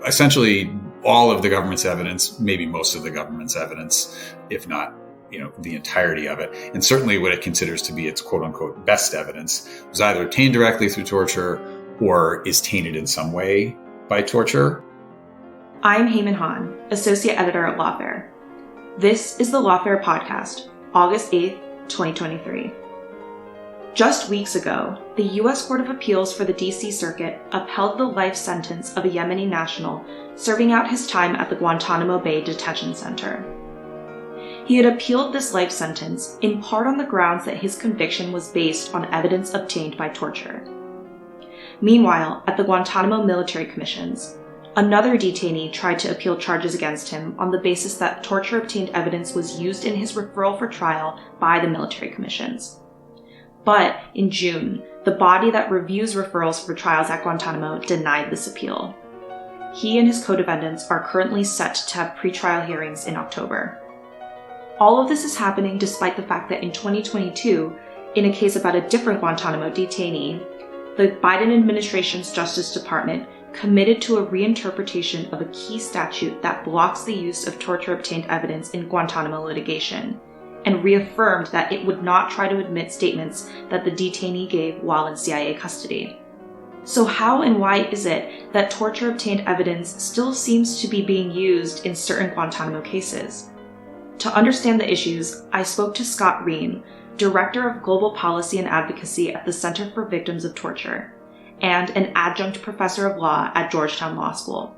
essentially all of the government's evidence, maybe most of the government's evidence, if not, the entirety of it, and certainly what it considers to be its quote unquote best evidence, was either obtained directly through torture or is tainted in some way by torture. I'm Hyemin, Associate Editor at Lawfare. This is the Lawfare podcast, August 8th, 2023. Just weeks ago, the U.S. Court of Appeals for the D.C. Circuit upheld the life sentence of a Yemeni national serving out his time at the Guantanamo Bay detention center. He had appealed this life sentence in part on the grounds that his conviction was based on evidence obtained by torture. Meanwhile, at the Guantanamo military commissions, another detainee tried to appeal charges against him on the basis that torture-obtained evidence was used in his referral for trial by the military commissions. But in June, the body that reviews referrals for trials at Guantanamo denied this appeal. He and his co-defendants are currently set to have pretrial hearings in October. All of this is happening despite the fact that in 2022, in a case about a different Guantanamo detainee, the Biden administration's Justice Department committed to a reinterpretation of a key statute that blocks the use of torture-obtained evidence in Guantanamo litigation, and reaffirmed that it would not try to admit statements that the detainee gave while in CIA custody. So how and why is it that torture-obtained evidence still seems to be being used in certain Guantanamo cases? To understand the issues, I spoke to Scott Roehm, Director of Global Policy and Advocacy at the Center for Victims of Torture, and an Adjunct Professor of Law at Georgetown Law School.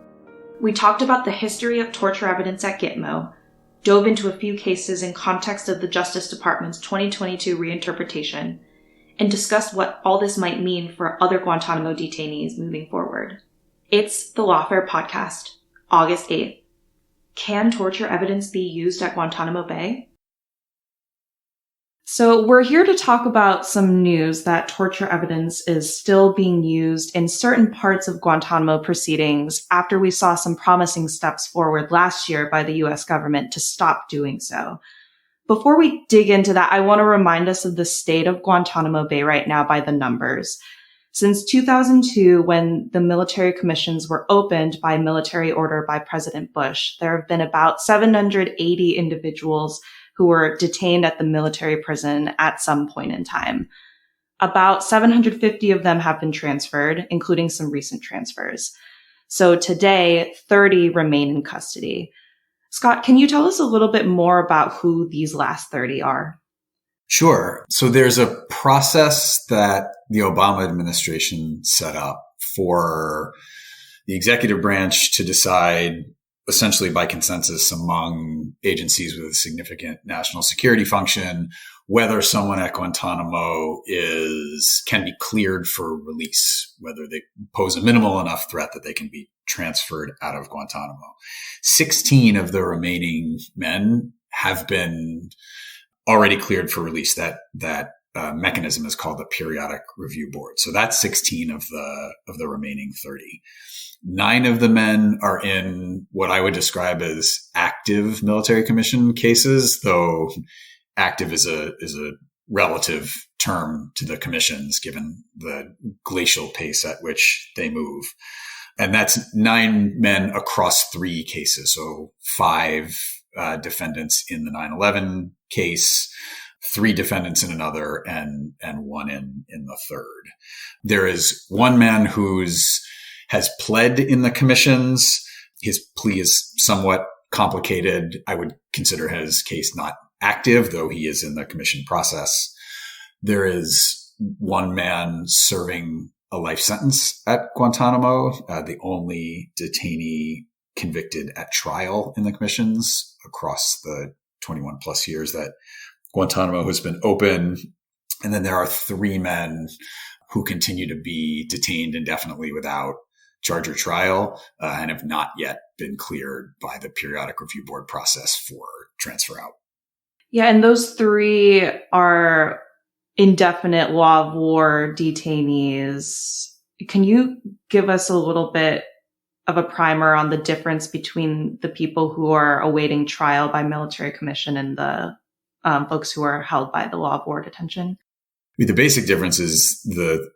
We talked about the history of torture evidence at GTMO, dove into a few cases in context of the Justice Department's 2022 reinterpretation, and discussed what all this might mean for other Guantanamo detainees moving forward. It's the Lawfare podcast, August 8th. Can torture evidence be used at Guantanamo Bay? So we're here to talk about some news that torture evidence is still being used in certain parts of Guantanamo proceedings after we saw some promising steps forward last year by the U.S. government to stop doing so. Before we dig into that, I want to remind us of the state of Guantanamo Bay right now by the numbers. Since 2002, when the military commissions were opened by military order by President Bush, there have been about 780 individuals who were detained at the military prison at some point in time. About 750 of them have been transferred, including some recent transfers. So today, 30 remain in custody. Scott, can you tell us a little bit more about who these last 30 are? Sure. So there's a process that the Obama administration set up for the executive branch to decide, essentially by consensus among agencies with a significant national security function, whether someone at Guantanamo can be cleared for release, whether they pose a minimal enough threat that they can be transferred out of Guantanamo. 16 of the remaining men have been already cleared for release. That mechanism is called the Periodic Review Board. So that's 16 of the remaining 30. 9 of the men are in what I would describe as active military commission cases, though active is a relative term to the commissions given the glacial pace at which they move. And that's 9 men across 3 cases. So 5 defendants in the 9/11 case, 3 defendants in another, and 1 in the third. There is 1 man has pled in the commissions. His plea is somewhat complicated. I would consider his case not active, though he is in the commission process. There is 1 man serving a life sentence at Guantanamo, the only detainee convicted at trial in the commissions across the 21 plus years that Guantanamo has been open. And then there are 3 men who continue to be detained indefinitely without charge or trial and have not yet been cleared by the Periodic Review Board process for transfer out. Yeah, and those 3 are indefinite law of war detainees. Can you give us a little bit of a primer on the difference between the people who are awaiting trial by military commission and the folks who are held by the law of war detention? The basic difference is the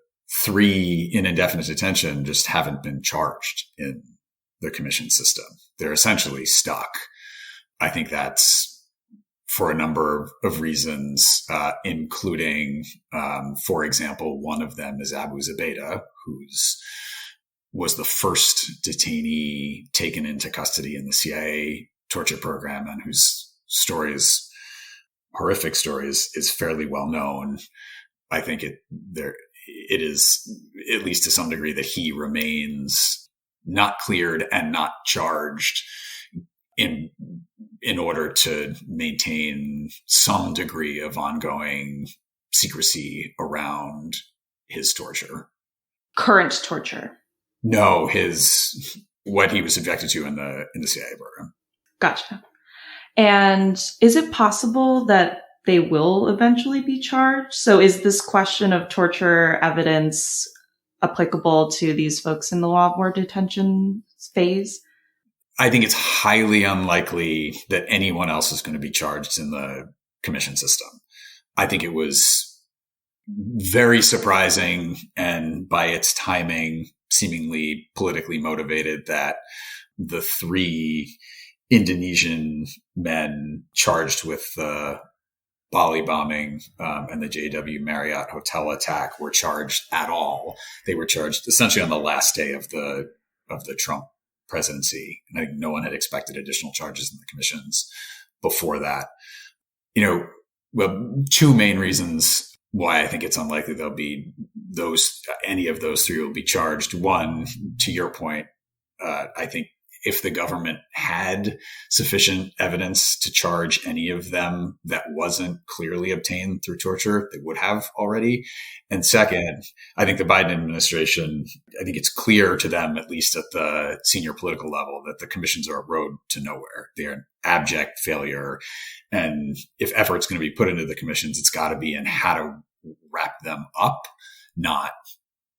3 in indefinite detention just haven't been charged in the commission system. They're essentially stuck. I think that's for a number of reasons, including, for example, one of them is Abu Zubaydah, was the first detainee taken into custody in the CIA torture program, and whose horrific story is fairly well known. I think it is, at least to some degree, that he remains not cleared and not charged in order to maintain some degree of ongoing secrecy around his torture. Current torture? No, what he was subjected to in the CIA program. Gotcha. And is it possible that they will eventually be charged? So is this question of torture evidence applicable to these folks in the law of war detention phase? I think it's highly unlikely that anyone else is going to be charged in the commission system. I think it was very surprising, and by its timing, seemingly politically motivated, that the 3 Indonesian men charged with the Bali bombing and the JW Marriott hotel attack were charged at all. They were charged essentially on the last day of the Trump presidency. And I think no one had expected additional charges in the commissions before that. Well, 2 main reasons why I think it's unlikely there'll be any of those 3 will be charged. One, to your point, I think if the government had sufficient evidence to charge any of them that wasn't clearly obtained through torture, they would have already. And second, I think the Biden administration, I think it's clear to them, at least at the senior political level, that the commissions are a road to nowhere. They're an abject failure. And if effort's going to be put into the commissions, it's got to be in how to wrap them up, not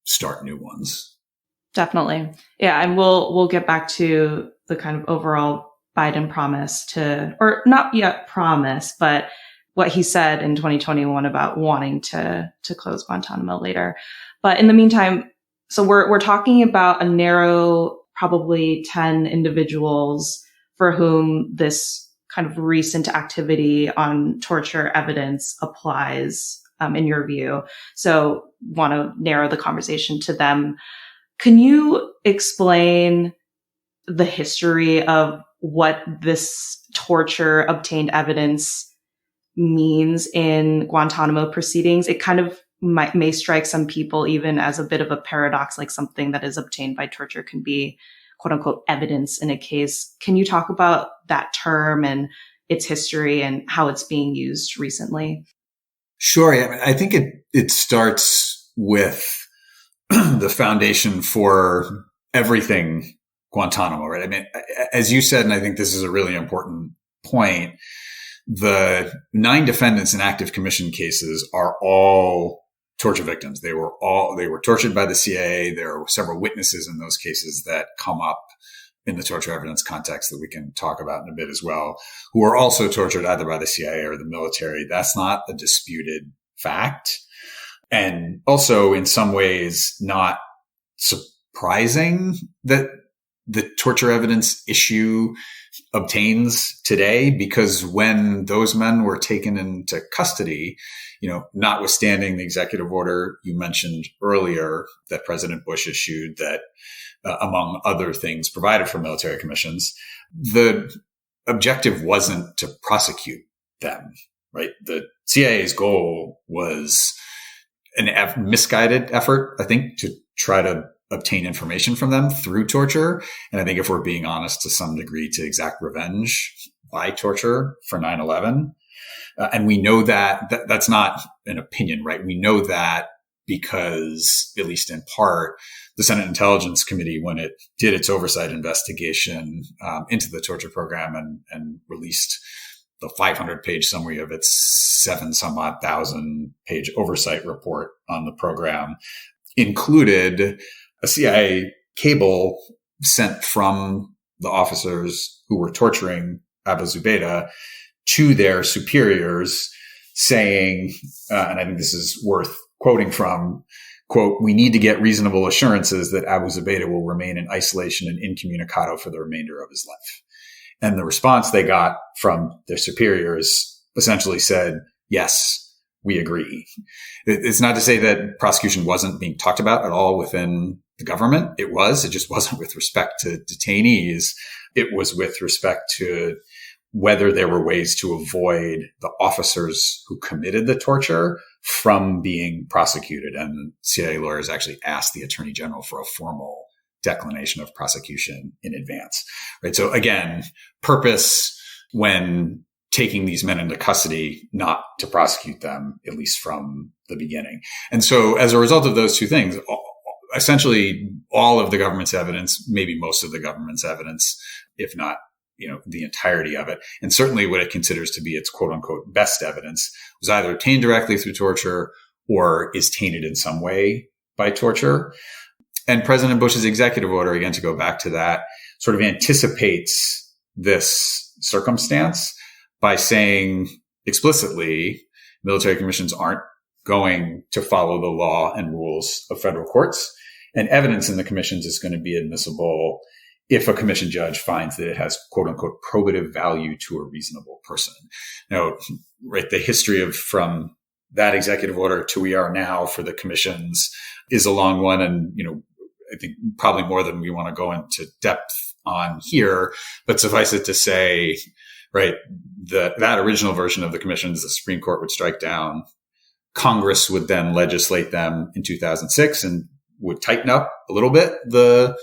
start new ones. Definitely. Yeah. And we'll get back to the kind of overall Biden promise or not yet promise, but what he said in 2021 about wanting to close Guantanamo later. But in the meantime, so we're talking about a narrow, probably 10 individuals for whom this kind of recent activity on torture evidence applies, in your view. So want to narrow the conversation to them. Can you explain the history of what this torture obtained evidence means in Guantanamo proceedings? It kind of may strike some people even as a bit of a paradox, like something that is obtained by torture can be quote unquote evidence in a case. Can you talk about that term and its history and how it's being used recently? Sure. I think it starts with the foundation for everything Guantanamo, right? I mean, as you said, and I think this is a really important point, the 9 defendants in active commission cases are all torture victims. They were tortured by the CIA. There are several witnesses in those cases that come up in the torture evidence context that we can talk about in a bit as well, who are also tortured either by the CIA or the military. That's not a disputed fact. And also, in some ways, not surprising that the torture evidence issue obtains today, because when those men were taken into custody, notwithstanding the executive order you mentioned earlier that President Bush issued that, among other things, provided for military commissions, the objective wasn't to prosecute them, right? The CIA's goal was a misguided effort, I think, to try to obtain information from them through torture. And I think if we're being honest, to some degree, to exact revenge by torture for 9/11. And we know that's not an opinion, right? We know that because, at least in part, the Senate Intelligence Committee, when it did its oversight investigation into the torture program and released the 500-page summary of its 7,000-page oversight report on the program, included a CIA cable sent from the officers who were torturing Abu Zubaydah to their superiors saying, and I think this is worth quoting from, quote, we need to get reasonable assurances that Abu Zubaydah will remain in isolation and incommunicado for the remainder of his life. And the response they got from their superiors essentially said, yes, we agree. It's not to say that prosecution wasn't being talked about at all within the government. It was. It just wasn't with respect to detainees. It was with respect to whether there were ways to avoid the officers who committed the torture from being prosecuted. And CIA lawyers actually asked the attorney general for a formal declination of prosecution in advance. Right. So again, purpose when taking these men into custody, not to prosecute them, at least from the beginning. And so as a result of those two things, essentially all of the government's evidence, maybe most of the government's evidence, if not, the entirety of it, and certainly what it considers to be its quote unquote best evidence, was either obtained directly through torture or is tainted in some way by torture. And President Bush's executive order, again, to go back to that, sort of anticipates this circumstance by saying explicitly, military commissions aren't going to follow the law and rules of federal courts, and evidence in the commissions is going to be admissible if a commission judge finds that it has quote unquote probative value to a reasonable person. Now, right, the history of from that executive order to we are now for the commissions is a long one. And, I think probably more than we want to go into depth on here, but suffice it to say, right, that original version of the commissions, the Supreme Court would strike down. Congress would then legislate them in 2006 and would tighten up a little bit the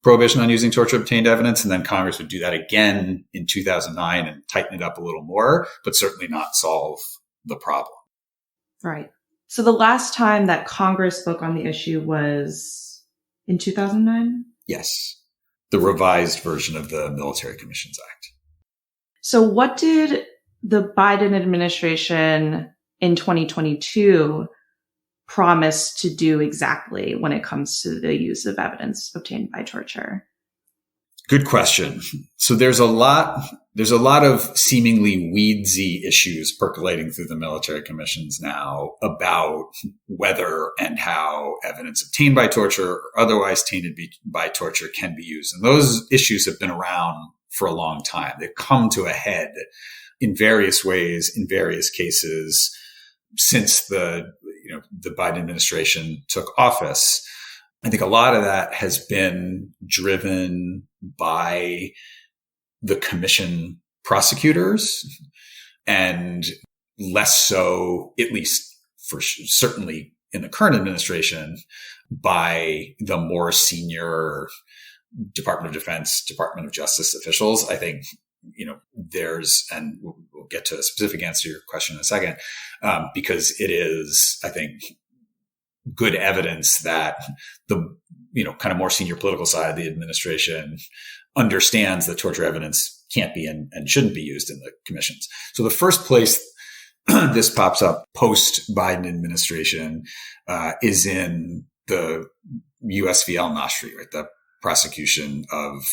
prohibition on using torture obtained evidence. And then Congress would do that again in 2009 and tighten it up a little more, but certainly not solve the problem. Right. So the last time that Congress spoke on the issue was in 2009? Yes. The revised version of the Military Commissions Act. So what did the Biden administration in 2022 promise to do exactly when it comes to the use of evidence obtained by torture? Good question. So there's a lot of seemingly weedsy issues percolating through the military commissions now about whether and how evidence obtained by torture or otherwise tainted by torture can be used. And those issues have been around for a long time. They've come to a head in various ways, in various cases since the Biden administration took office. I think a lot of that has been driven by the commission prosecutors and less so, at least for certainly in the current administration, by the more senior Department of Defense, Department of Justice officials. I think, and we'll get to a specific answer to your question in a second, because it is, I think, good evidence that the, kind of more senior political side of the administration understands that torture evidence can't be and shouldn't be used in the commissions. So the first place this pops up post-Biden administration is in the US v. El Nashri, right? The prosecution of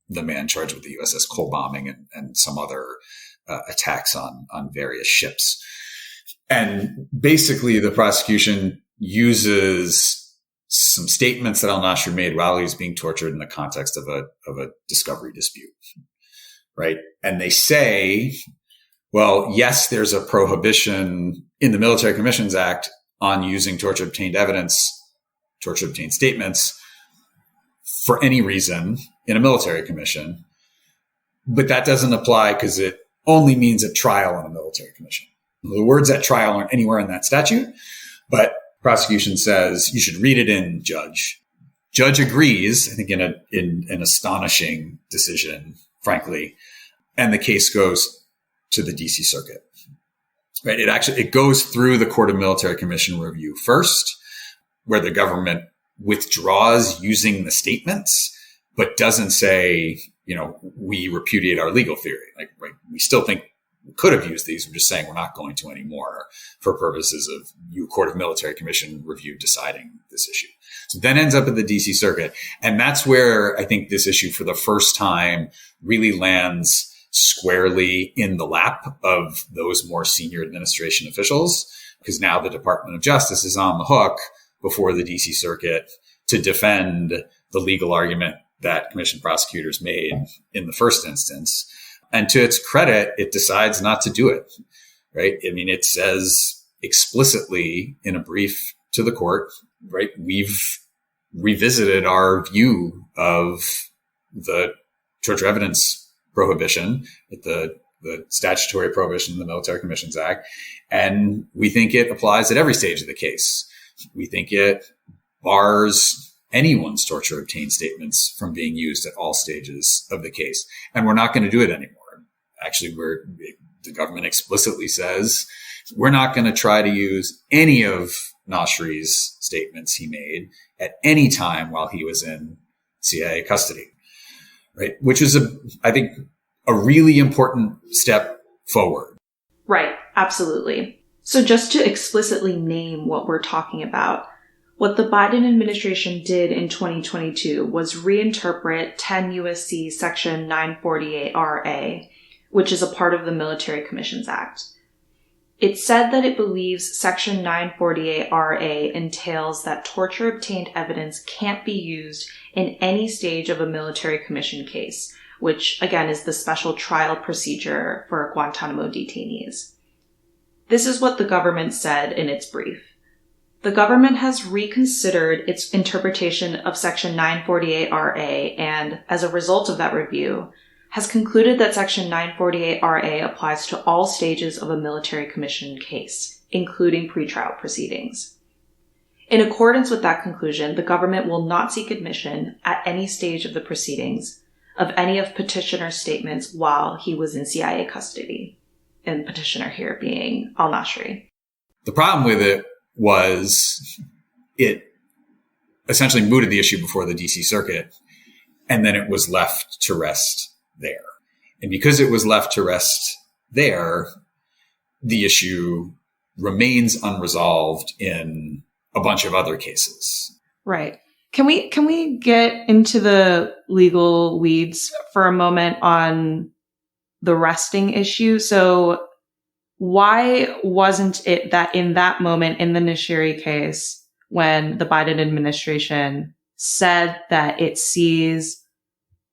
the man charged with the USS Cole bombing and some other attacks on various ships. And basically the prosecution uses some statements that al-Nashri made while he was being tortured in the context of a discovery dispute, right? And they say, well, yes, there's a prohibition in the Military Commissions Act on using torture obtained evidence, torture obtained statements for any reason in a military commission, but that doesn't apply because it only means a trial in a military commission. The words at trial aren't anywhere in that statute, but prosecution says you should read it in, judge. Judge agrees, I think in an astonishing decision, frankly, and the case goes to the DC Circuit. Right? It goes through the Court of Military Commission Review first, where the government withdraws using the statements, but doesn't say, we repudiate our legal theory. Like, right, we still think we could have used these. We're just saying we're not going to anymore for purposes of Court of Military Commission Review deciding this issue. So then ends up at the DC Circuit. And that's where I think this issue for the first time really lands squarely in the lap of those more senior administration officials, because now the Department of Justice is on the hook before the DC Circuit to defend the legal argument that commission prosecutors made in the first instance. And to its credit, it decides not to do it, right? I mean, it says explicitly in a brief to the court, right? We've revisited our view of the torture evidence prohibition, the statutory prohibition in the Military Commissions Act, and we think it applies at every stage of the case. We think it bars anyone's torture obtained statements from being used at all stages of the case. And we're not going to do it anymore. Actually, the government explicitly says we're not going to try to use any of Nasri's statements he made at any time while he was in CIA custody, right? Which is, I think, a really important step forward. Right. Absolutely. So just to explicitly name what we're talking about, what the Biden administration did in 2022 was reinterpret 10 U.S.C. Section 948RA, which is a part of the Military Commissions Act. It said that it believes Section 948RA entails that torture obtained evidence can't be used in any stage of a military commission case, which again is the special trial procedure for Guantanamo detainees. This is what the government said in its brief. The government has reconsidered its interpretation of Section 948RA and, as a result of that review, has concluded that Section 948RA applies to all stages of a military commission case, including pretrial proceedings. In accordance with that conclusion, the government will not seek admission at any stage of the proceedings of any of petitioner's statements while he was in CIA custody, and petitioner here being al-Nashri. The problem with it was it essentially mooted the issue before the DC Circuit, and then it was left to rest there. And because it was left to rest there, the issue remains unresolved in a bunch of other cases. Right. Can we get into the legal weeds for a moment on the resting issue? So why wasn't it that in that moment in the Nashiri case, when the Biden administration said that it sees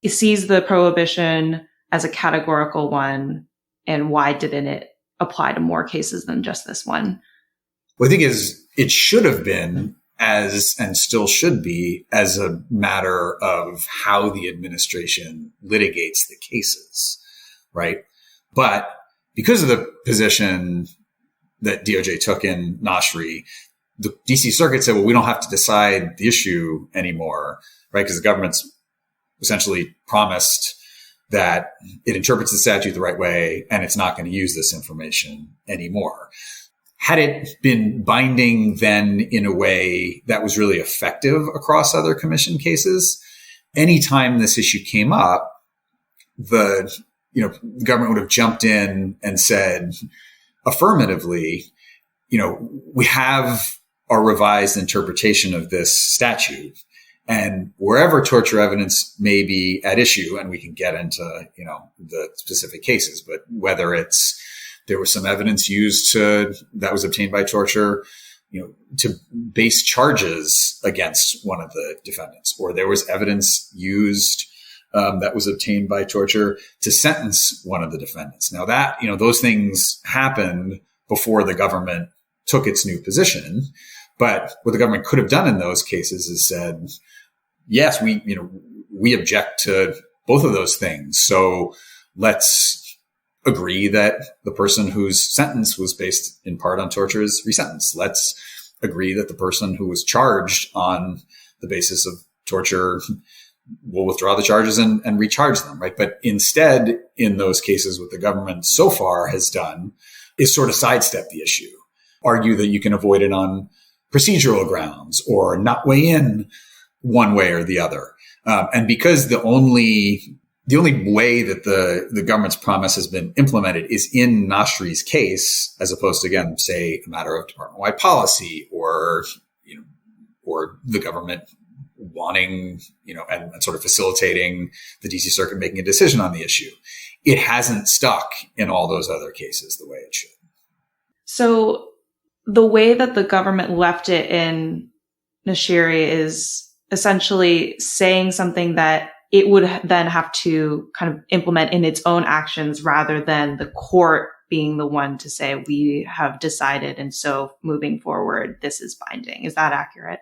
the prohibition as a categorical one, and why didn't it apply to more cases than just this one? Well, I think it should have been and still should be as a matter of how the administration litigates the cases, right? But because of the position that DOJ took in Nashri, the DC Circuit said, well, we don't have to decide the issue anymore, right? Because the government's essentially promised that it interprets the statute the right way and it's not going to use this information anymore. Had it been binding then in a way that was really effective across other commission cases, anytime this issue came up, the government would have jumped in and said affirmatively, we have our revised interpretation of this statute, and wherever torture evidence may be at issue, and we can get into, the specific cases, but whether it's there was some evidence used that was obtained by torture, to base charges against one of the defendants, or there was evidence used that was obtained by torture to sentence one of the defendants. Now that, those things happened before the government took its new position. But what the government could have done in those cases is said, yes, we object to both of those things. So let's agree that the person whose sentence was based in part on torture is resentenced. Let's agree that the person who was charged on the basis of torture will withdraw the charges and recharge them, right? But instead, in those cases, what the government so far has done is sort of sidestep the issue, argue that you can avoid it on procedural grounds or not weigh in one way or the other. And because the only way that the government's promise has been implemented is in Nashri's case, as opposed to, again, say, a matter of department-wide policy or the government wanting, and sort of facilitating the DC Circuit making a decision on the issue. It hasn't stuck in all those other cases the way it should. So the way that the government left it in Nashiri is essentially saying something that it would then have to kind of implement in its own actions rather than the court being the one to say, we have decided, and so moving forward, this is binding. Is that accurate?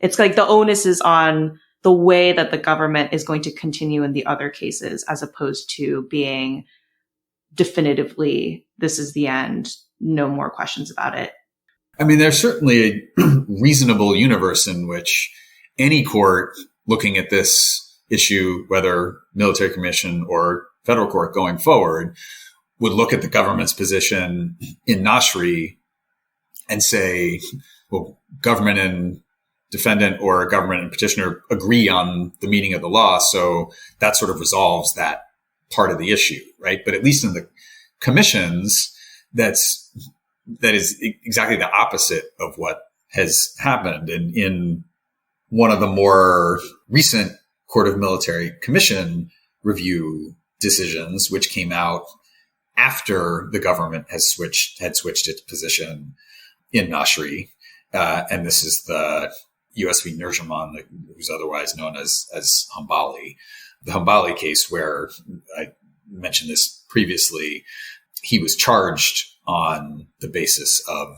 It's like the onus is on the way that the government is going to continue in the other cases, as opposed to being definitively, this is the end, no more questions about it. I mean, there's certainly a reasonable universe in which any court looking at this issue, whether military commission or federal court going forward, would look at the government's position in Nashri and say, well, government and defendant or government and petitioner agree on the meaning of the law. So that sort of resolves that part of the issue, right? But at least in the commissions, that is exactly the opposite of what has happened. And in one of the more recent Court of Military Commission review decisions, which came out after the government had switched its position in Nashri, and this is the U.S. v. Nurjaman, who's otherwise known as Hambali. The Hambali case, where I mentioned this previously, he was charged on the basis of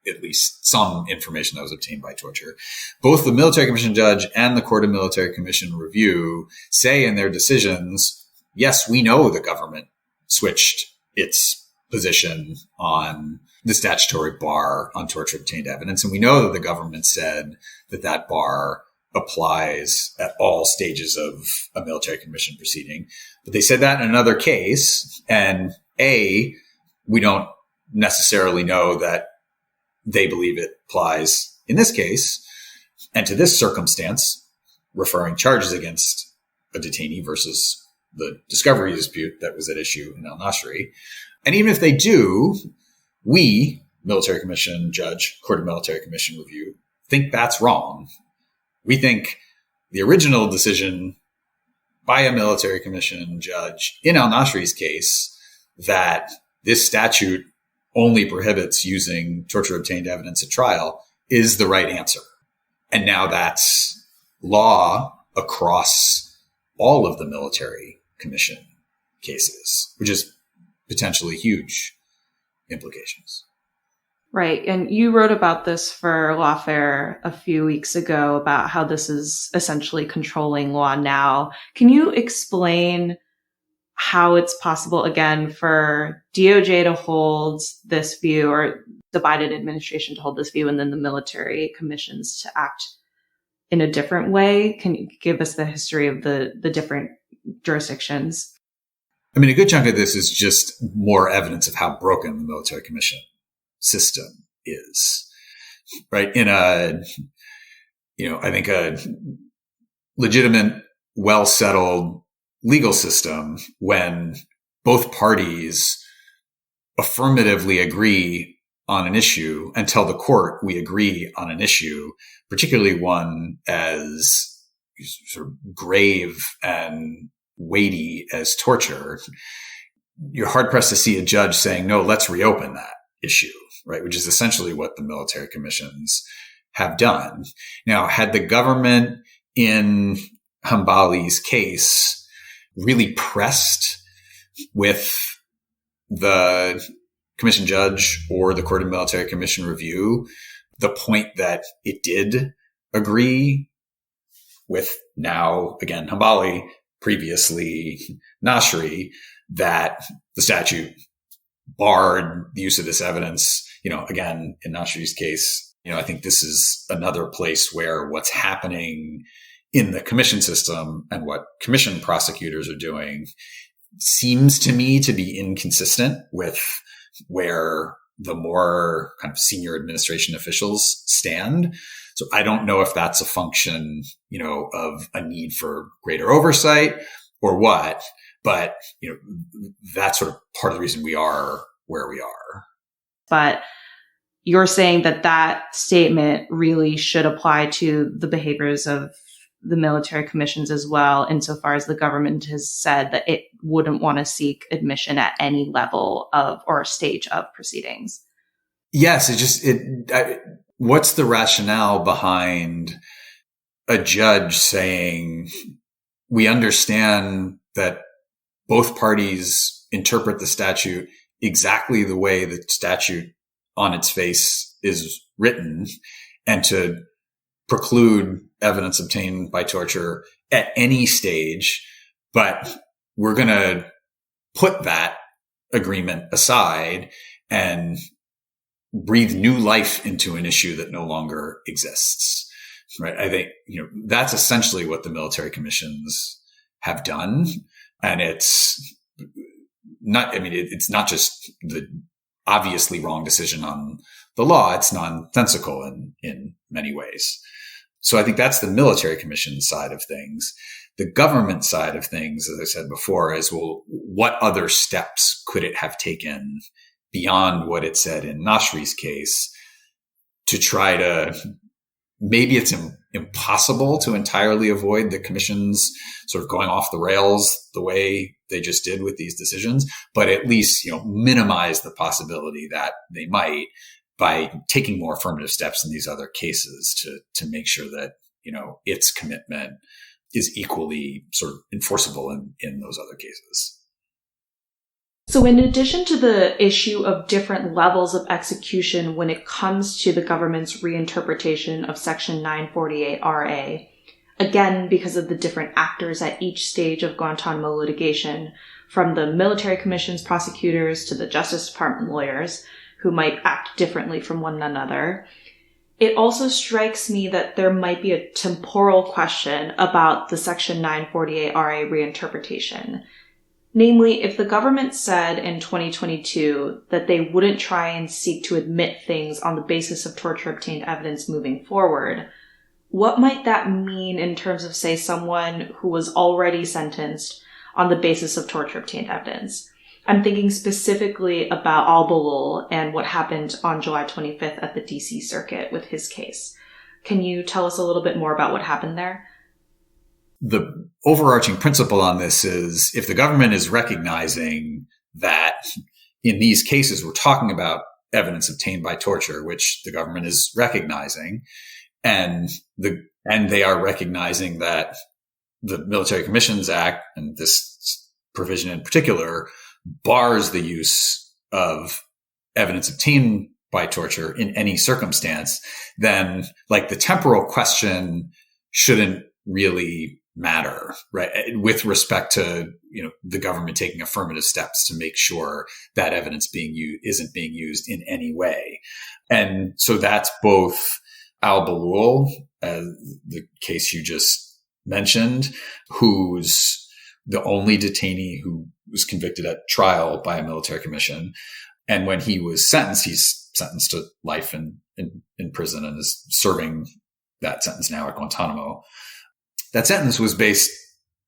at least some information that was obtained by torture. Both the Military Commission judge and the Court of Military Commission review say in their decisions, yes, we know the government switched its position on the statutory bar on torture obtained evidence. And we know that the government said that that bar applies at all stages of a military commission proceeding. But they said that in another case. And we don't necessarily know that they believe it applies in this case. And to this circumstance, referring charges against a detainee versus the discovery dispute that was at issue in al-Nashri. And even if they do, we, Military Commission judge, Court of Military Commission review, think that's wrong. We think the original decision by a Military Commission judge in al-Nashri's case that this statute only prohibits using torture obtained evidence at trial is the right answer. And now that's law across all of the military commission cases, which is potentially huge implications. Right. And you wrote about this for Lawfare a few weeks ago about how this is essentially controlling law now. Can you explain how it's possible, again, for DOJ to hold this view, or the Biden administration to hold this view, and then the military commissions to act in a different way? Can you give us the history of the different jurisdictions? I mean, a good chunk of this is just more evidence of how broken the military commission system is, right? In I think a legitimate, well-settled legal system, when both parties affirmatively agree on an issue and tell the court we agree on an issue, particularly one as sort of grave and weighty as torture, you're hard pressed to see a judge saying, no, let's reopen that issue, right? Which is essentially what the military commissions have done. Now, had the government in Hambali's case really pressed with the commission judge or the Court of Military Commission review the point that it did agree with, now, again, Hambali, previously Nashri, that the statute barred the use of this evidence, again, in Nashri's case, I think this is another place where what's happening in the commission system and what commission prosecutors are doing seems to me to be inconsistent with where the more kind of senior administration officials stand. So I don't know if that's a function, of a need for greater oversight or what, but, that's sort of part of the reason we are where we are. But you're saying that statement really should apply to the behaviors of the military commissions as well, insofar as the government has said that it wouldn't want to seek admission at any level of or stage of proceedings. Yes, what's the rationale behind a judge saying, we understand that both parties interpret the statute exactly the way the statute on its face is written, and to preclude evidence obtained by torture at any stage, but we're going to put that agreement aside and breathe new life into an issue that no longer exists, right? I think, that's essentially what the military commissions have done. And it's not just the obviously wrong decision on the law. It's nonsensical in many ways. So I think that's the military commission side of things. The government side of things, as I said before, is, well, what other steps could it have taken beyond what it said in Nasri's case to try to, maybe it's impossible to entirely avoid the commissions sort of going off the rails the way they just did with these decisions, but at least, minimize the possibility that they might by taking more affirmative steps in these other cases to make sure that, its commitment is equally sort of enforceable in those other cases. So in addition to the issue of different levels of execution when it comes to the government's reinterpretation of Section 948 RA, again, because of the different actors at each stage of Guantanamo litigation, from the military commission's prosecutors to the Justice Department lawyers, who might act differently from one another, it also strikes me that there might be a temporal question about the Section 948 RA reinterpretation. Namely, if the government said in 2022 that they wouldn't try and seek to admit things on the basis of torture-obtained evidence moving forward, what might that mean in terms of, say, someone who was already sentenced on the basis of torture-obtained evidence? I'm thinking specifically about Al-Balul and what happened on July 25th at the DC Circuit with his case. Can you tell us a little bit more about what happened there? The overarching principle on this is, if the government is recognizing that in these cases we're talking about evidence obtained by torture, which the government is recognizing, and they are recognizing that the Military Commissions Act, and this provision in particular, bars the use of evidence obtained by torture in any circumstance, then the temporal question shouldn't really matter, right? With respect to, the government taking affirmative steps to make sure that evidence isn't being used in any way. And so that's both Al-Balul, the case you just mentioned, who's the only detainee who was convicted at trial by a military commission. And when he was sentenced, he's sentenced to life in prison and is serving that sentence now at Guantanamo. That sentence was based,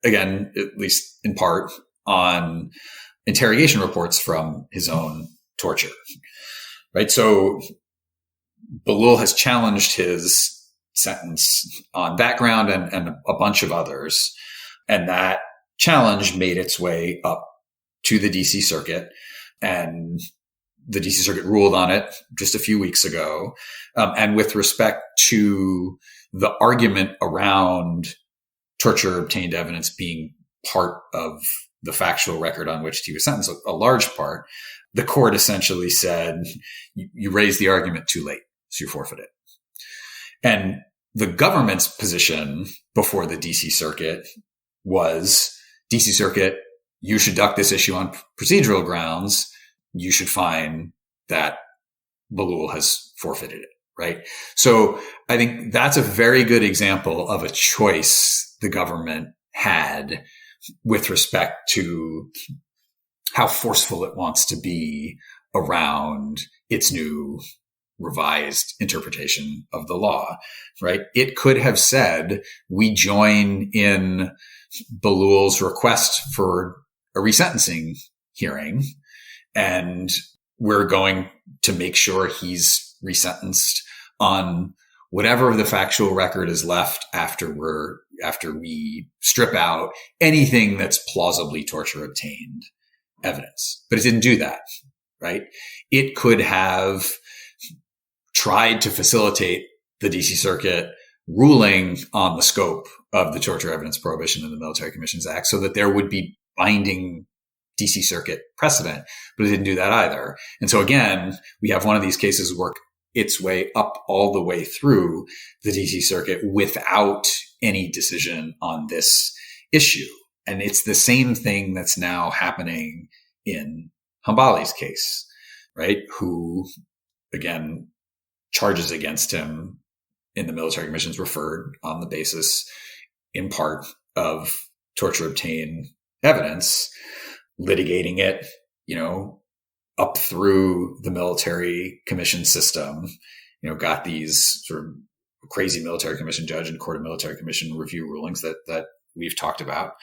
again, at least in part, on interrogation reports from his own torture, right? So Balul has challenged his sentence on background and a bunch of others. And that challenge made its way up to the DC Circuit, and the DC Circuit ruled on it just a few weeks ago. And with respect to the argument around torture obtained evidence being part of the factual record on which he was sentenced, a large part, the court essentially said, you raised the argument too late, so you forfeit it. And the government's position before the DC Circuit was, DC Circuit, you should duck this issue on procedural grounds. You should find that Balul has forfeited it, right? So I think that's a very good example of a choice the government had with respect to how forceful it wants to be around its new revised interpretation of the law, right? It could have said, we join in Balul's request for a resentencing hearing, and we're going to make sure he's resentenced on whatever the factual record is left after we strip out anything that's plausibly torture obtained evidence. But it didn't do that, right? It could have tried to facilitate the DC Circuit ruling on the scope of the torture evidence prohibition in the Military Commissions Act so that there would be binding DC Circuit precedent, but it didn't do that either. And so again, we have one of these cases work its way up all the way through the DC Circuit without any decision on this issue. And it's the same thing that's now happening in Hambali's case, right? Who, again, charges against him in the military commissions referred on the basis, in part, of torture obtained evidence, litigating it, up through the military commission system, got these sort of crazy military commission judge and court of military commission review rulings that we've talked about.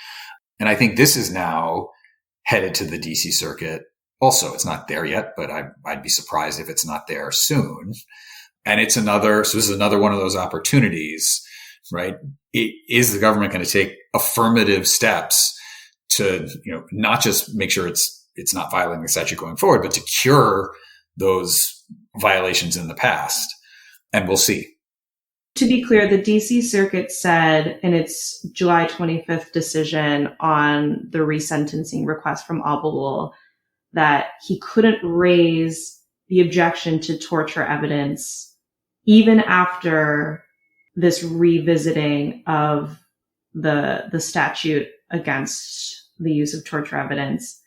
And I think this is now headed to the DC Circuit. Also, it's not there yet, but I'd be surprised if it's not there soon. And so this is another one of those opportunities, right? Is the government going to take affirmative steps to, not just make sure it's not violating the statute going forward, but to cure those violations in the past? And we'll see. To be clear, the DC Circuit said in its July 25th decision on the resentencing request from Abulul that he couldn't raise the objection to torture evidence even after this revisiting of the statute against the use of torture evidence.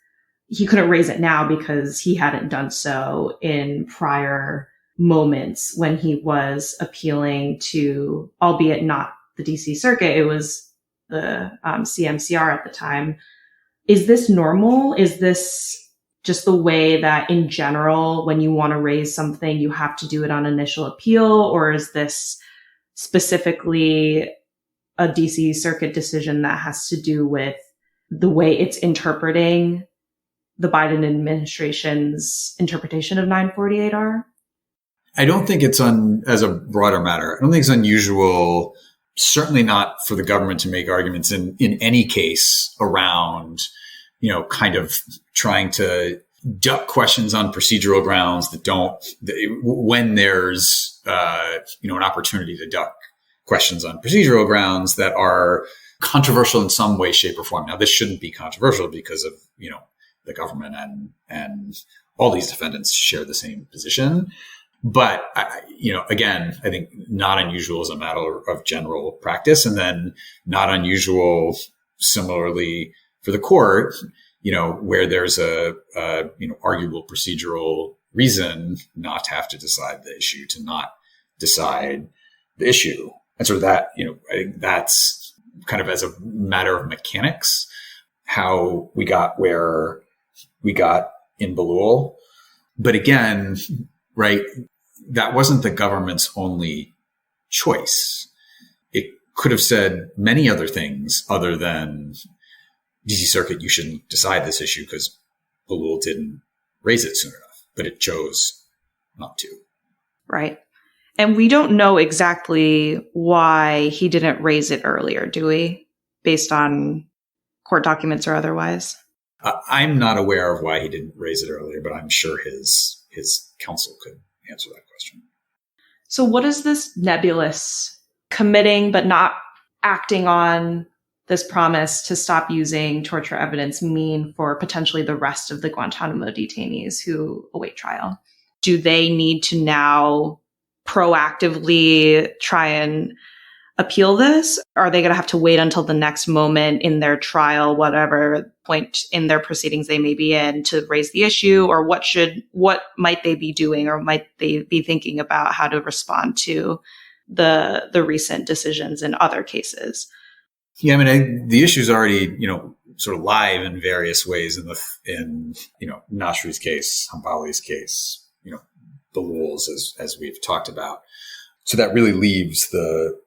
He couldn't raise it now because he hadn't done so in prior moments when he was appealing to, albeit not the DC Circuit, it was the CMCR at the time. Is this normal? Is this just the way that in general, when you want to raise something, you have to do it on initial appeal? Or is this specifically a DC Circuit decision that has to do with the way it's interpreting the Biden administration's interpretation of 948R? I don't think it's as a broader matter. I don't think it's unusual, certainly not for the government to make arguments in any case around, kind of trying to duck questions on procedural grounds when there's, an opportunity to duck questions on procedural grounds that are controversial in some way, shape, or form. Now, this shouldn't be controversial because of, the government and all these defendants share the same position. But, again, I think not unusual as a matter of general practice, and then not unusual similarly for the court, where there's a arguable procedural reason not to have to decide the issue, to not decide the issue. And sort of that, I think that's kind of as a matter of mechanics, how we got where we got in Balul. But again, right, that wasn't the government's only choice. It could have said many other things other than DC Circuit, you shouldn't decide this issue because Balul didn't raise it soon enough, but it chose not to. Right. And we don't know exactly why he didn't raise it earlier, do we? Based on court documents or otherwise? I'm not aware of why he didn't raise it earlier, but I'm sure his counsel could answer that question. So what does this nebulous committing but not acting on this promise to stop using torture evidence mean for potentially the rest of the Guantanamo detainees who await trial? Do they need to now proactively try and appeal this? Are they going to have to wait until the next moment in their trial, whatever point in their proceedings they may be in, to raise the issue? Or what might they be doing, or might they be thinking about how to respond to the recent decisions in other cases? Yeah, I mean, the issue is already, sort of live in various ways in Nasri's case, Hambali's case, Balul's, as we've talked about. So that really leaves the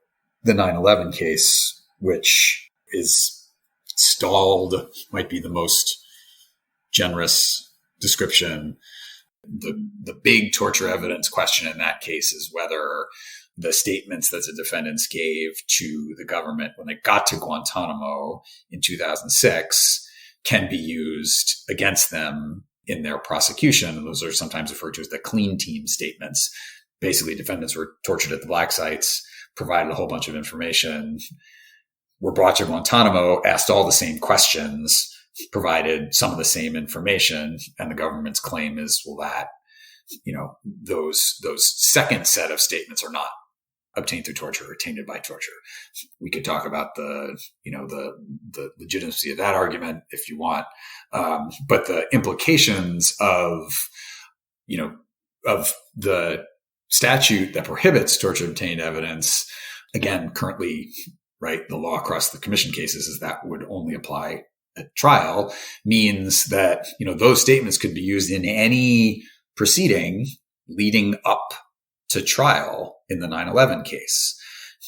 9/11 case, which is stalled, might be the most generous description. The big torture evidence question in that case is whether the statements that the defendants gave to the government when they got to Guantanamo in 2006 can be used against them in their prosecution. And those are sometimes referred to as the clean team statements. basically defendants were tortured at the black sites, provided a whole bunch of information, were brought to Guantanamo, asked all the same questions, provided some of the same information. And the government's claim is, well, that, those second set of statements are not obtained through torture or tainted by torture. We could talk about the legitimacy of that argument if you want. But the implications of the statute that prohibits torture obtained evidence, again, currently, right, the law across the commission cases is that would only apply at trial, means that, those statements could be used in any proceeding leading up to trial in the 9/11 case,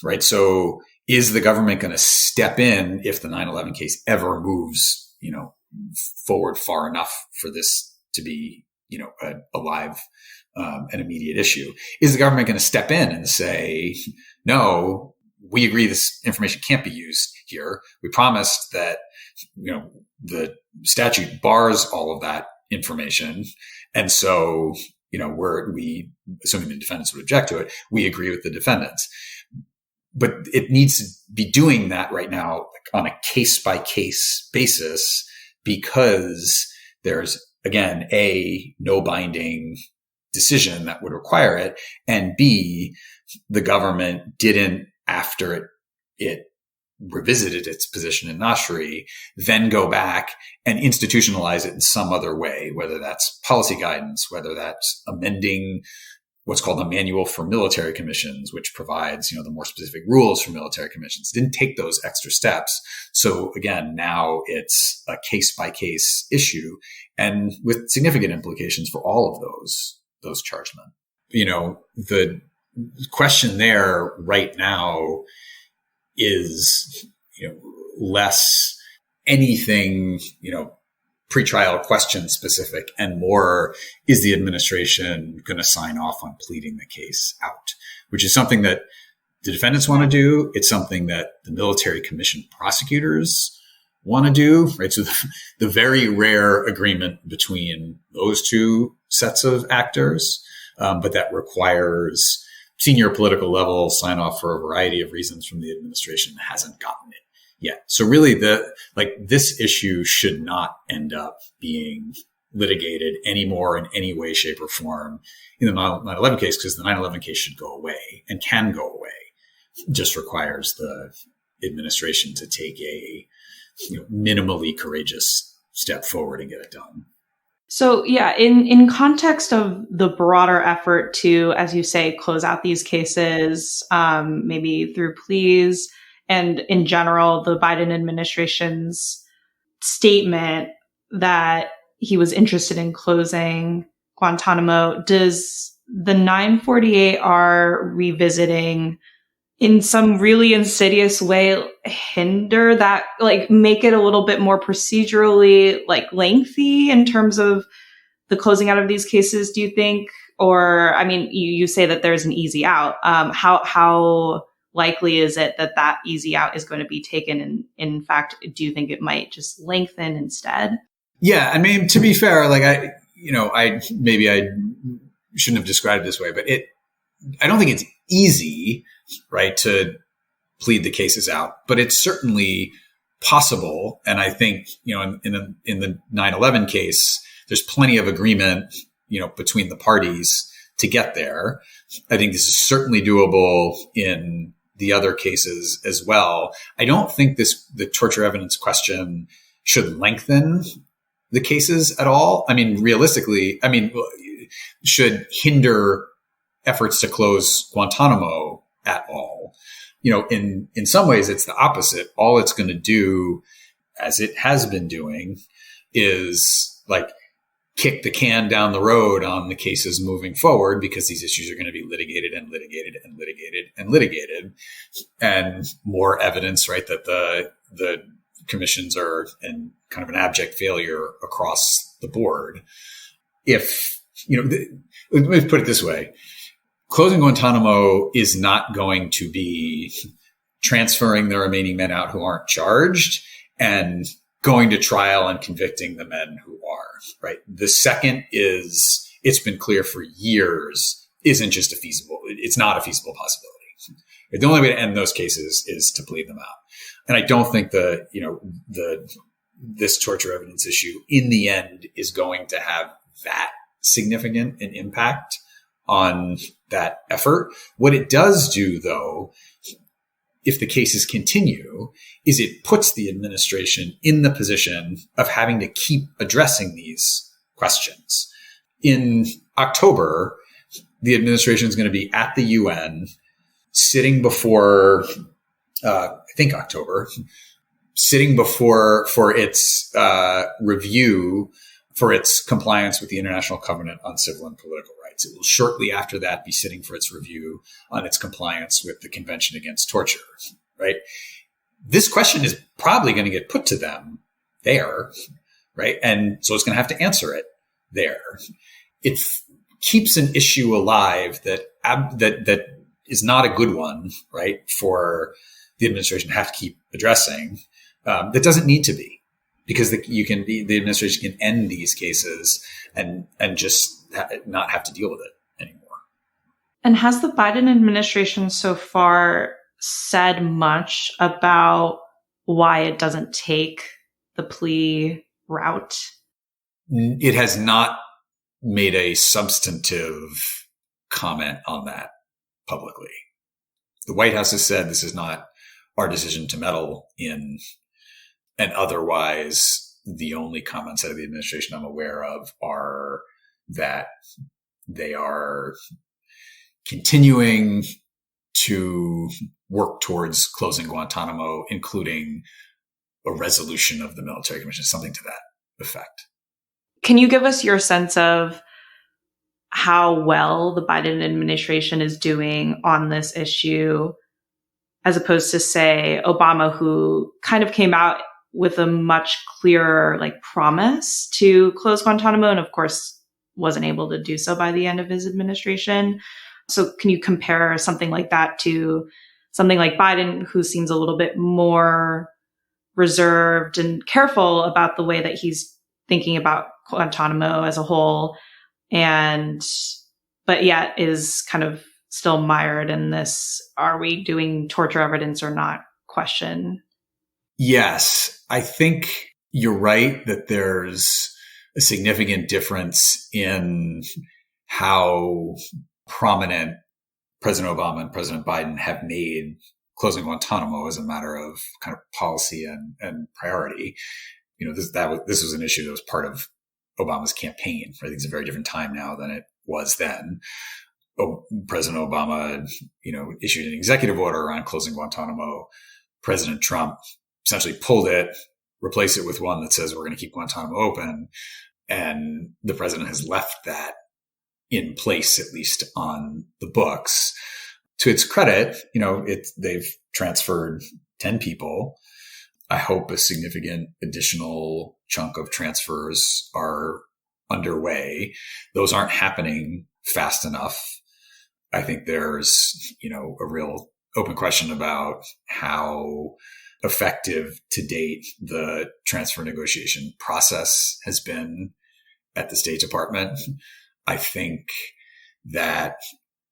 right? So is the government going to step in if the 9/11 case ever moves, forward far enough for this to be, a live, an immediate issue? Is the government going to step in and say, no, we agree this information can't be used here. We promised that, the statute bars all of that information. And so, assuming the defendants would object to it, we agree with the defendants. But it needs to be doing that right now on a case-by-case basis because there's, again, A, no binding decision that would require it, and B, the government didn't, after it revisited its position in Nashri, then go back and institutionalize it in some other way, whether that's policy guidance, whether that's amending what's called the Manual for Military Commissions, which provides, the more specific rules for military commissions. Didn't take those extra steps. So again, now it's a case-by-case issue and with significant implications for all of those chargemen. The question there right now is, less anything, pretrial question specific and more, is the administration going to sign off on pleading the case out, which is something that the defendants want to do. It's something that the military commission prosecutors want to do, right? So the very rare agreement between those two sets of actors, but that requires senior political level sign off for a variety of reasons from the administration, hasn't gotten it yet. So really this issue should not end up being litigated anymore in any way, shape or form in the 9/11 case, because the 9/11 case should go away and can go away. It just requires the administration to take a minimally courageous step forward and get it done. So yeah, in context of the broader effort to, as you say, close out these cases, maybe through pleas, and in general, the Biden administration's statement that he was interested in closing Guantanamo, does the 948R revisiting in some really insidious way hinder that, make it a little bit more procedurally lengthy in terms of the closing out of these cases, do you think? Or, you say that there's an easy out. How likely is it that easy out is going to be taken? And in fact, do you think it might just lengthen instead? Yeah. To be fair, I shouldn't have described it this way, but I don't think it's easy, right, to plead the cases out, but it's certainly possible. And I think, in the 9/11 case, there's plenty of agreement, between the parties to get there. I think this is certainly doable in the other cases as well. I don't think the torture evidence question should lengthen the cases at all. Realistically, should hinder efforts to close Guantanamo at all. In some ways, it's the opposite. All it's going to do, as it has been doing, is kick the can down the road on the cases moving forward, because these issues are going to be litigated and litigated and litigated and litigated, and more evidence, right, that the commissions are in kind of an abject failure across the board. If, let me put it this way. Closing Guantanamo is not going to be transferring the remaining men out who aren't charged and going to trial and convicting the men who are, right? The second is, it's been clear for years, isn't just it's not a feasible possibility. The only way to end those cases is to plead them out. And I don't think this torture evidence issue in the end is going to have that significant an impact on that effort. What it does do, though, if the cases continue, is it puts the administration in the position of having to keep addressing these questions. In October, the administration is going to be at the UN sitting before, October, sitting before for its review for its compliance with the International Covenant on Civil and Political Rights. It will shortly after that be sitting for its review on its compliance with the Convention Against Torture, right? This question is probably going to get put to them there, right? And so it's going to have to answer it there. It keeps an issue alive that is not a good one, right, for the administration to have to keep addressing. That doesn't need to be, because the administration can end these cases and just not have to deal with it anymore. And has the Biden administration so far said much about why it doesn't take the plea route? It has not made a substantive comment on that publicly. The White House has said this is not our decision to meddle in, and otherwise the only comments out of the administration I'm aware of are that they are continuing to work towards closing Guantanamo, including a resolution of the military commission, something to that effect. Can you give us your sense of how well the Biden administration is doing on this issue, as opposed to, say, Obama, who kind of came out with a much clearer promise to close Guantanamo and, of course, wasn't able to do so by the end of his administration? So can you compare something like that to something like Biden, who seems a little bit more reserved and careful about the way that he's thinking about Guantanamo as a whole, but yet is kind of still mired in this, are we doing torture evidence or not question? Yes, I think you're right that there's a significant difference in how prominent President Obama and President Biden have made closing Guantanamo as a matter of kind of policy and priority. This was an issue that was part of Obama's campaign. I think it's a very different time now than it was then. President Obama, issued an executive order on closing Guantanamo. President Trump essentially pulled it, replaced it with one that says we're going to keep Guantanamo open. And the president has left that in place, at least on the books. To its credit, they've transferred 10 people. I hope a significant additional chunk of transfers are underway. Those aren't happening fast enough. I think there's, a real open question about how effective to date the transfer negotiation process has been at the State Department. I think that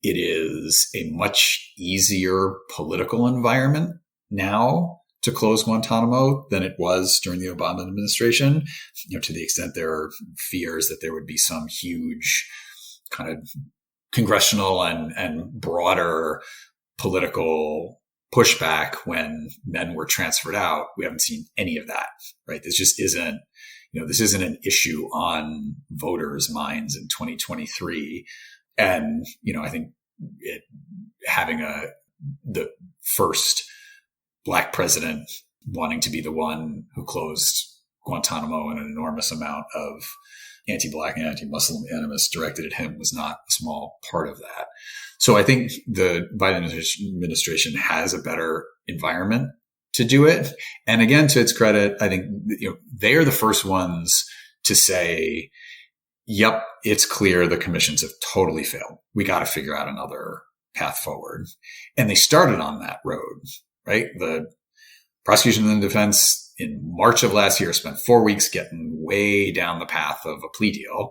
it is a much easier political environment now to close Guantanamo than it was during the Obama administration, to the extent there are fears that there would be some huge kind of congressional and broader political pushback when men were transferred out. We haven't seen any of that, right? This just isn't, this isn't an issue on voters' minds in 2023. And, I think having the first Black president wanting to be the one who closed Guantanamo and an enormous amount of anti-Black and anti-Muslim animus directed at him was not a small part of that. So I think the Biden administration has a better environment to do it. And again, to its credit, I think they are the first ones to say, yep, it's clear the commissions have totally failed. We got to figure out another path forward. And they started on that road, right? The prosecution and the defense in March of last year, spent 4 weeks getting way down the path of a plea deal.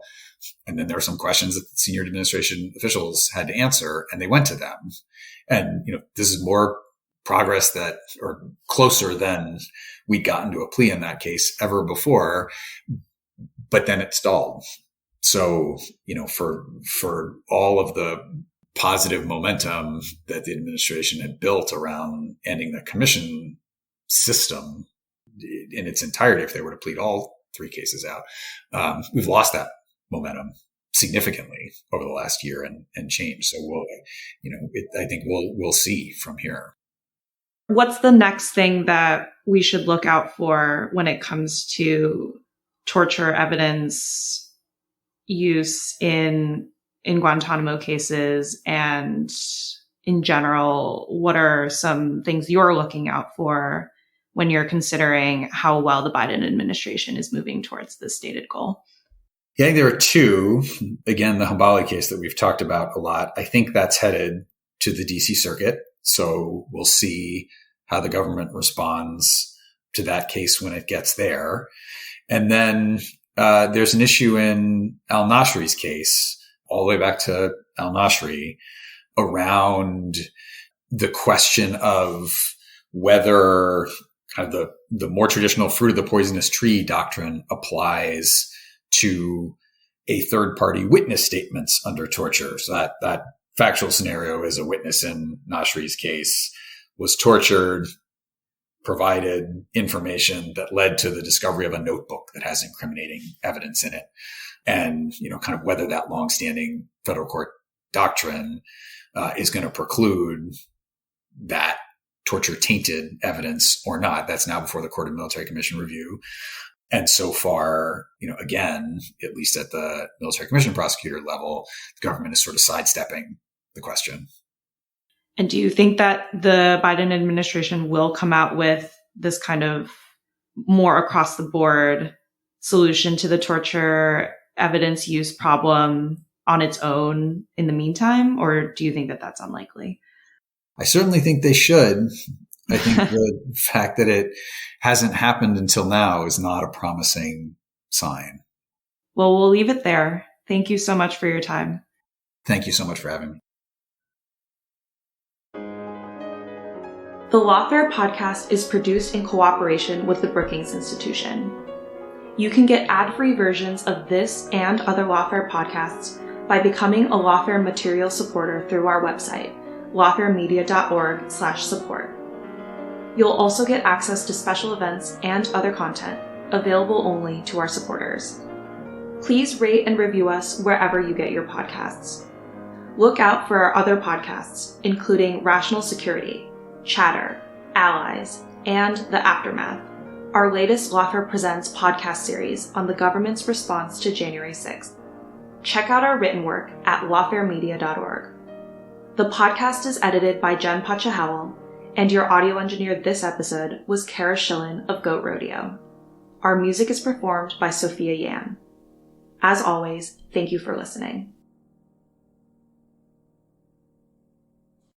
And then there were some questions that senior administration officials had to answer, and they went to them. And, this is more progress or closer than we'd gotten to a plea in that case ever before, but then it stalled. So, for all of the positive momentum that the administration had built around ending the commission system in its entirety, if they were to plead all 3 cases out, we've lost that momentum significantly over the last year and change. So I think we'll see from here. What's the next thing that we should look out for when it comes to torture evidence use in Guantanamo cases, and in general, what are some things you're looking out for when you're considering how well the Biden administration is moving towards this stated goal? Yeah, I think there are 2. Again, the Habali case that we've talked about a lot, I think that's headed to the DC Circuit. So we'll see how the government responds to that case when it gets there. And then there's an issue in al-Nashri's case, all the way back to al-Nashri, around the question of whether kind of the more traditional fruit of the poisonous tree doctrine applies to a third-party witness statements under torture. So that factual scenario is a witness in Nashri's case was tortured, provided information that led to the discovery of a notebook that has incriminating evidence in it. And, kind of whether that longstanding federal court doctrine is going to preclude that torture tainted evidence or not. That's now before the Court of Military Commission review. And so far, again, at least at the military commission prosecutor level, the government is sort of sidestepping the question. And do you think that the Biden administration will come out with this kind of more across the board solution to the torture evidence use problem on its own in the meantime? Or do you think that that's unlikely? I certainly think they should. I think the fact that it hasn't happened until now is not a promising sign. Well, we'll leave it there. Thank you so much for your time. Thank you so much for having me. The Lawfare podcast is produced in cooperation with the Brookings Institution. You can get ad-free versions of this and other Lawfare podcasts by becoming a Lawfare material supporter through our website, lawfaremedia.org/support. You'll also get access to special events and other content available only to our supporters. Please rate and review us wherever you get your podcasts. Look out for our other podcasts, including Rational Security, Chatter, Allies, and The Aftermath, our latest Lawfare Presents podcast series on the government's response to January 6th. Check out our written work at lawfaremedia.org. The podcast is edited by Jen Pachahowell, and your audio engineer this episode was Kara Schillen of Goat Rodeo. Our music is performed by Sophia Yan. As always, thank you for listening.